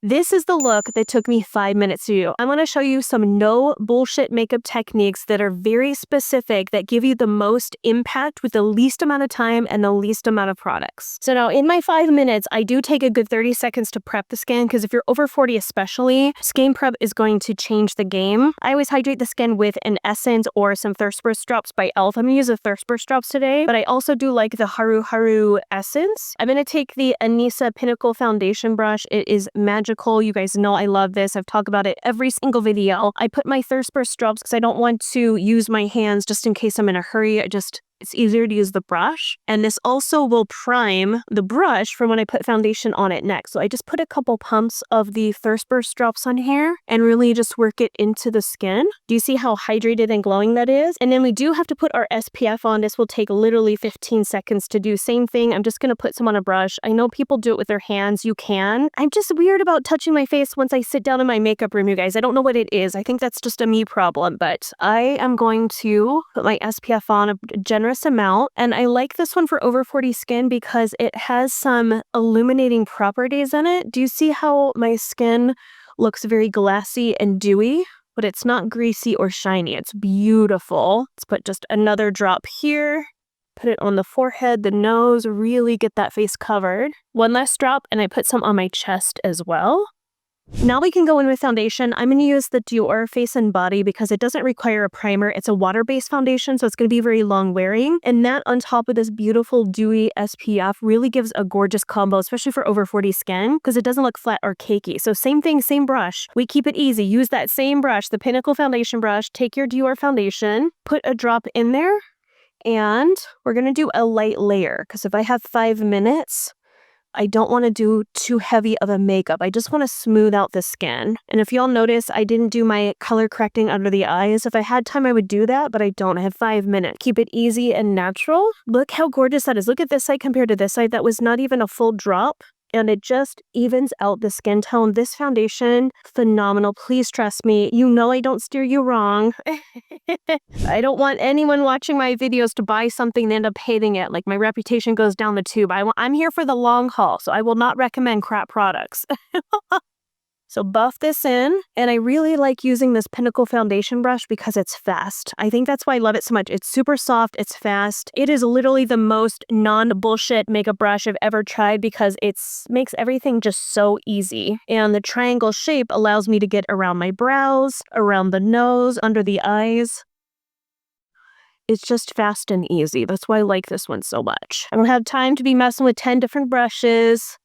This is the look that took me 5 minutes to do. I'm going to show you some no bullshit makeup techniques that are very specific that give you the most impact with the least amount of time and the least amount of products. So now in my 5 minutes, I do take a good 30 seconds to prep the skin because if you're over 40 especially, skin prep is going to change the game. I always hydrate the skin with an essence or some Thirst Burst drops by e.l.f. I'm going to use the Thirst Burst drops today, but I also do like the Haru Haru essence. I'm going to take the Anisa Pinnacle foundation brush. It is magical. You guys know I love this. I've talked about it every single video. I put my Thirst Burst drops because I don't want to use my hands just in case I'm in a hurry. It's easier to use the brush. And this also will prime the brush for when I put foundation on it next. So I just put a couple pumps of the Thirst Burst drops on here and really just work it into the skin. Do you see how hydrated and glowing that is? And then we do have to put our SPF on. This will take literally 15 seconds to do. Same thing. I'm just going to put some on a brush. I know people do it with their hands. You can. I'm just weird about touching my face once I sit down in my makeup room, you guys. I don't know what it is. I think that's just a me problem, but I am going to put my SPF on a generous amount, and I like this one for over 40 skin because it has some illuminating properties in it. Do you see how my skin looks very glassy and dewy, but it's not greasy or shiny? It's beautiful. Let's put just another drop here. Put it on the forehead, the nose, really get that face covered. One last drop, and I put some on my chest as well. Now we can go in with foundation. I'm going to use the Dior Face and Body because it doesn't require a primer. It's a water-based foundation, so it's going to be very long wearing. And that on top of this beautiful dewy SPF really gives a gorgeous combo, especially for over 40 skin, because it doesn't look flat or cakey. So same thing, same brush. We keep it easy. Use that same brush, the Pinnacle foundation brush. Take your Dior foundation, put a drop in there, and we're going to do a light layer because if I have 5 minutes, I don't want to do too heavy of a makeup. I just want to smooth out the skin. And if y'all notice, I didn't do my color correcting under the eyes. If I had time, I would do that, but I don't. I have 5 minutes. Keep it easy and natural. Look how gorgeous that is. Look at this side compared to this side. That was not even a full drop. And it just evens out the skin tone. This foundation, phenomenal. Please trust me. You know I don't steer you wrong. I don't want anyone watching my videos to buy something and end up hating it. Like my reputation goes down the tube. I'm here for the long haul, so I will not recommend crap products. So buff this in, and I really like using this Pinnacle foundation brush because it's fast. I think that's why I love it so much. It's super soft, it's fast. It is literally the most non-bullshit makeup brush I've ever tried because it makes everything just so easy. And the triangle shape allows me to get around my brows, around the nose, under the eyes. It's just fast and easy. That's why I like this one so much. I don't have time to be messing with 10 different brushes.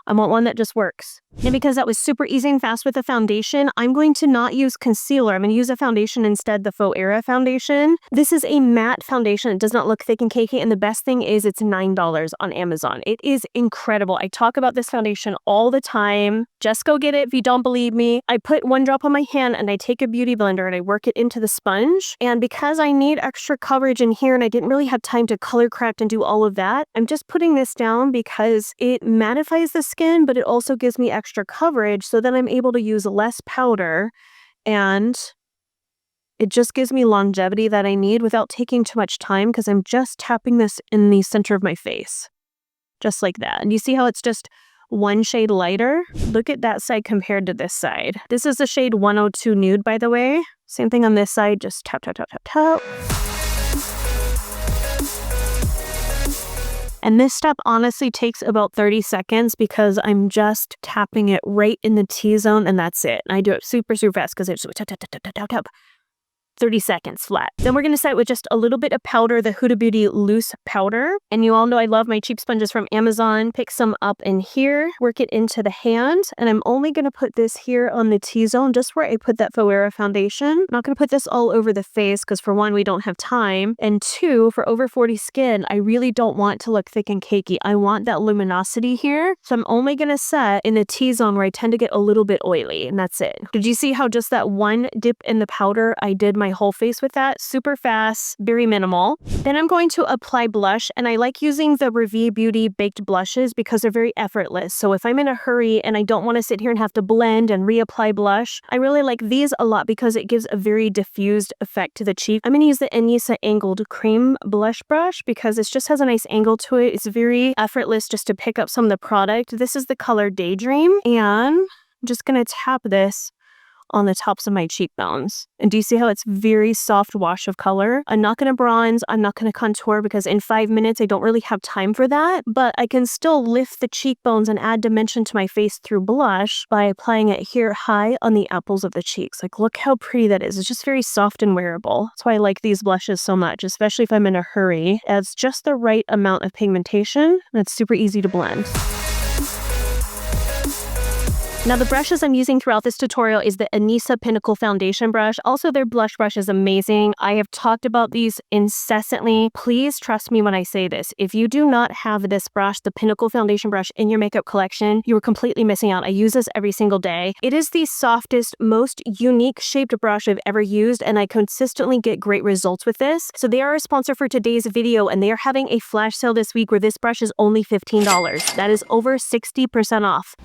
I want one that just works. And because that was super easy and fast with the foundation, I'm going to not use concealer. I'm going to use a foundation instead, the Faux Era foundation. This is a matte foundation. It does not look thick and cakey. And the best thing is it's $9 on Amazon. It is incredible. I talk about this foundation all the time. Just go get it if you don't believe me. I put one drop on my hand and I take a beauty blender and I work it into the sponge. And because I need extra coverage in here and I didn't really have time to color correct and do all of that, I'm just putting this down because it mattifies the skin, but it also gives me extra coverage, so then I'm able to use less powder and it just gives me longevity that I need without taking too much time because I'm just tapping this in the center of my face. Just like that. And you see how it's just one shade lighter? Look at that side compared to this side. This is the shade 102 Nude, by the way. Same thing on this side, just tap, tap, tap, tap, tap. And this step honestly takes about 30 seconds because I'm just tapping it right in the T-zone and that's it. And I do it super, super fast because it's tap, tap, tap, tap, tap, tap. 30 seconds flat. Then we're going to set with just a little bit of powder, the Huda Beauty loose powder. And you all know I love my cheap sponges from Amazon. Pick some up in here, work it into the hand. And I'm only going to put this here on the T-zone, just where I put that Faux Era foundation. I'm not going to put this all over the face because for one, we don't have time. And two, for over 40 skin, I really don't want to look thick and cakey. I want that luminosity here. So I'm only going to set in the T-zone where I tend to get a little bit oily. And that's it. Did you see how just that one dip in the powder, I did my whole face with that? Super fast, very minimal. Then I'm going to apply blush, and I like using the Revie Beauty baked blushes because they're very effortless. So if I'm in a hurry and I don't want to sit here and have to blend and reapply blush, I really like these a lot because it gives a very diffused effect to the cheek. I'm going to use the Anisa Angled Cream Blush Brush because it just has a nice angle to it. It's very effortless just to pick up some of the product. This is the color Daydream, and I'm just going to tap this on the tops of my cheekbones. And do you see how it's very soft wash of color? I'm not going to bronze, I'm not going to contour because in 5 minutes I don't really have time for that, but I can still lift the cheekbones and add dimension to my face through blush by applying it here high on the apples of the cheeks. Like, look how pretty that is. It's just very soft and wearable. That's why I like these blushes so much, especially if I'm in a hurry. It adds just the right amount of pigmentation and it's super easy to blend. Now the brushes I'm using throughout this tutorial is the Anisa Pinnacle Foundation Brush. Also, their blush brush is amazing. I have talked about these incessantly. Please trust me when I say this. If you do not have this brush, the Pinnacle Foundation Brush, in your makeup collection, you are completely missing out. I use this every single day. It is the softest, most unique shaped brush I've ever used, and I consistently get great results with this. So they are a sponsor for today's video, and they are having a flash sale this week where this brush is only $15. That is over 60% off.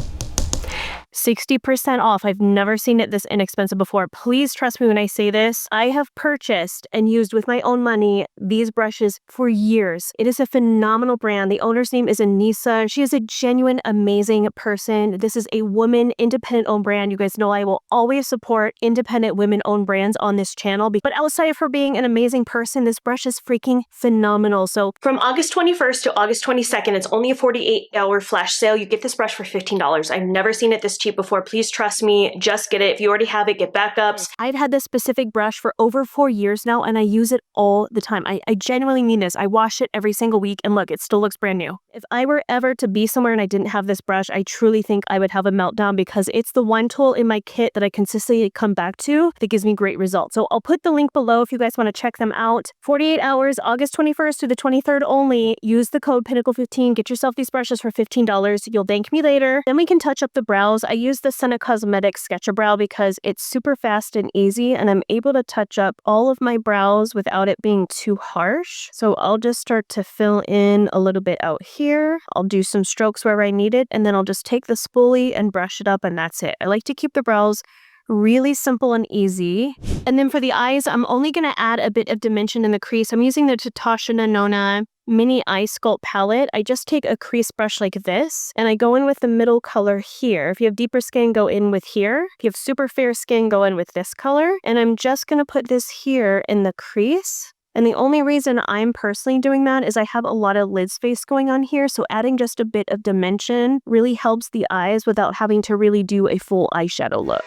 60% off. I've never seen it this inexpensive before. Please trust me when I say this. I have purchased and used with my own money these brushes for years. It is a phenomenal brand. The owner's name is Anisa. She is a genuine, amazing person. This is a woman independent-owned brand. You guys know I will always support independent women-owned brands on this channel. But outside of her being an amazing person, this brush is freaking phenomenal. So from August 21st to August 22nd, it's only a 48-hour flash sale. You get this brush for $15. I've never seen it this cheap before. Please trust me. Just get it. If you already have it, get backups. I've had this specific brush for over 4 years now, and I use it all the time. I genuinely mean this. I wash it every single week, and look, it still looks brand new. If I were ever to be somewhere and I didn't have this brush, I truly think I would have a meltdown because it's the one tool in my kit that I consistently come back to that gives me great results. So I'll put the link below if you guys want to check them out. 48 hours, August 21st to the 23rd only. Use the code Pinnacle15. Get yourself these brushes for $15. You'll thank me later. Then we can touch up the brows. I use the Senna Cosmetics Sketch a Brow because it's super fast and easy, and I'm able to touch up all of my brows without it being too harsh. So I'll just start to fill in a little bit out here. I'll do some strokes where I need it, and then I'll just take the spoolie and brush it up, and that's it. I like to keep the brows really simple and easy. And then for the eyes, I'm only going to add a bit of dimension in the crease. I'm using the NATASHA DENONA Mini Eye Sculpt palette. I just take a crease brush like this, and I go in with the middle color here. If you have deeper skin, go in with here. If you have super fair skin, go in with this color. And I'm just going to put this here in the crease. And the only reason I'm personally doing that is I have a lot of lid space going on here, so adding just a bit of dimension really helps the eyes without having to really do a full eyeshadow look.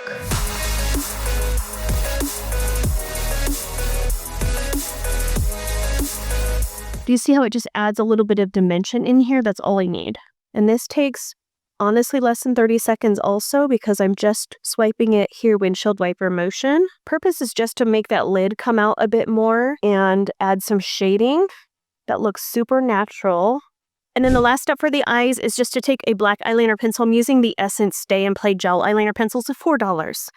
Do you see how it just adds a little bit of dimension in here? That's all I need. And this takes honestly less than 30 seconds also because I'm just swiping it here windshield wiper motion. Purpose is just to make that lid come out a bit more and add some shading that looks super natural. And then the last step for the eyes is just to take a black eyeliner pencil. I'm using the Essence Stay and Play Gel eyeliner pencils of $4.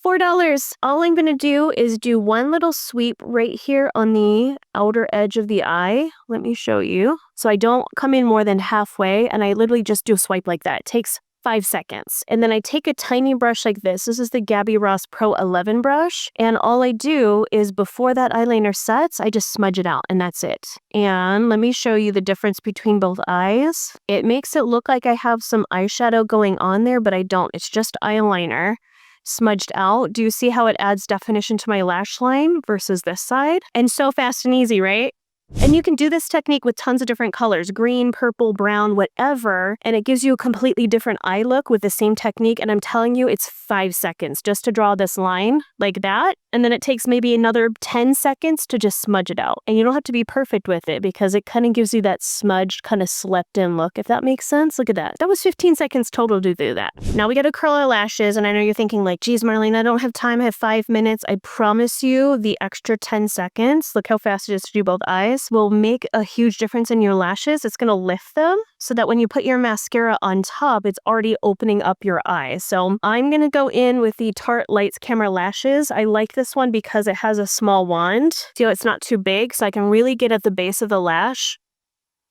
$4. All I'm going to do is do one little sweep right here on the outer edge of the eye. Let me show you. So I don't come in more than halfway, and I literally just do a swipe like that. It takes 5 seconds. And then I take a tiny brush like this. This is the Gabby Ross Pro 11 brush. And all I do is before that eyeliner sets, I just smudge it out, and that's it. And let me show you the difference between both eyes. It makes it look like I have some eyeshadow going on there, but I don't. It's just eyeliner smudged out. Do you see how it adds definition to my lash line versus this side? And so fast and easy, right? And you can do this technique with tons of different colors, green, purple, brown, whatever, and it gives you a completely different eye look with the same technique. And I'm telling you, it's 5 seconds just to draw this line like that. And then it takes maybe another 10 seconds to just smudge it out. And you don't have to be perfect with it because it kind of gives you that smudged, kind of slept in look, if that makes sense. Look at that. That was 15 seconds total to do that. Now we got to curl our lashes. And I know you're thinking like, geez, Marlena, I don't have time. I have 5 minutes. I promise you the extra 10 seconds, look how fast it is to do both eyes, will make a huge difference in your lashes. It's going to lift them so that when you put your mascara on top, it's already opening up your eyes. So I'm going to go in with the Tarte Lights Camera Lashes. I like this one because it has a small wand. See how it's not too big, so I can really get at the base of the lash.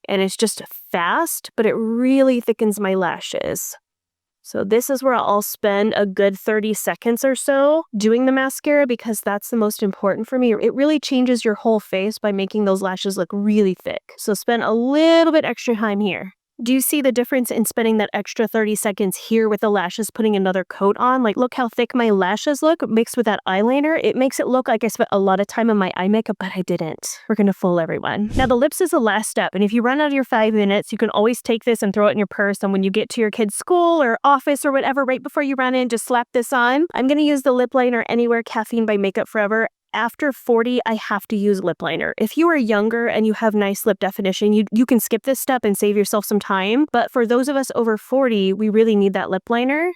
And it's just fast, but it really thickens my lashes. So this is where I'll spend a good 30 seconds or so doing the mascara because that's the most important for me. It really changes your whole face by making those lashes look really thick. So spend a little bit extra time here. Do you see the difference in spending that extra 30 seconds here with the lashes, putting another coat on? Like, look how thick my lashes look mixed with that eyeliner. It makes it look like I spent a lot of time on my eye makeup, but I didn't. We're gonna fool everyone. Now, the lips is the last step, and if you run out of your 5 minutes, you can always take this and throw it in your purse, and when you get to your kid's school or office or whatever, right before you run in, just slap this on. I'm gonna use the lip liner Anywhere Caffeine by Makeup Forever. After 40, I have to use lip liner. If you are younger and you have nice lip definition, you can skip this step and save yourself some time. But for those of us over 40, we really need that lip liner.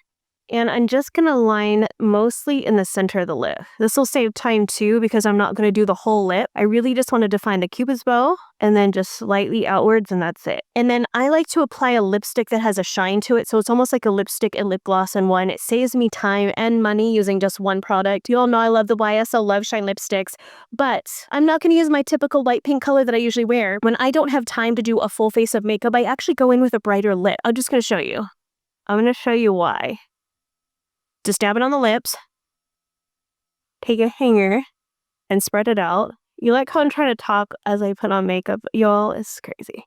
And I'm just going to line mostly in the center of the lip. This will save time too because I'm not going to do the whole lip. I really just want to define the cupid's bow and then just slightly outwards, and that's it. And then I like to apply a lipstick that has a shine to it, so it's almost like a lipstick and lip gloss in one. It saves me time and money using just one product. You all know I love the YSL Loveshine Lipsticks, but I'm not going to use my typical light pink color that I usually wear. When I don't have time to do a full face of makeup, I actually go in with a brighter lip. I'm just going to show you. I'm going to show you why. Just dab it on the lips, take a hanger, and spread it out. You like how I'm trying to talk as I put on makeup? Y'all, it's crazy.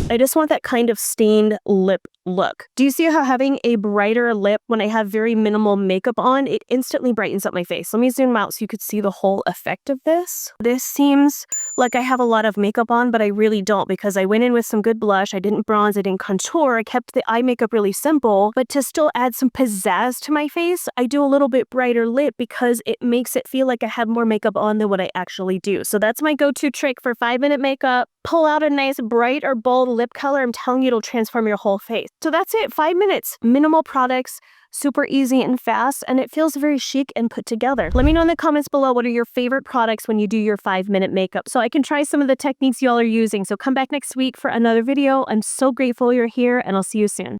I just want that kind of stained lip look. Do you see how having a brighter lip when I have very minimal makeup on, it instantly brightens up my face? Let me zoom out so you could see the whole effect of this. This seems like I have a lot of makeup on, but I really don't because I went in with some good blush. I didn't bronze, I didn't contour. I kept the eye makeup really simple, but to still add some pizzazz to my face, I do a little bit brighter lip because it makes it feel like I have more makeup on than what I actually do. So that's my go-to trick for 5-minute makeup. Pull out a nice bright or bold lip color. I'm telling you, it'll transform your whole face. So that's it, 5 minutes, minimal products, super easy and fast, and it feels very chic and put together. Let me know in the comments below what are your favorite products when you do your 5-minute makeup so I can try some of the techniques y'all are using. So come back next week for another video. I'm so grateful you're here, and I'll see you soon.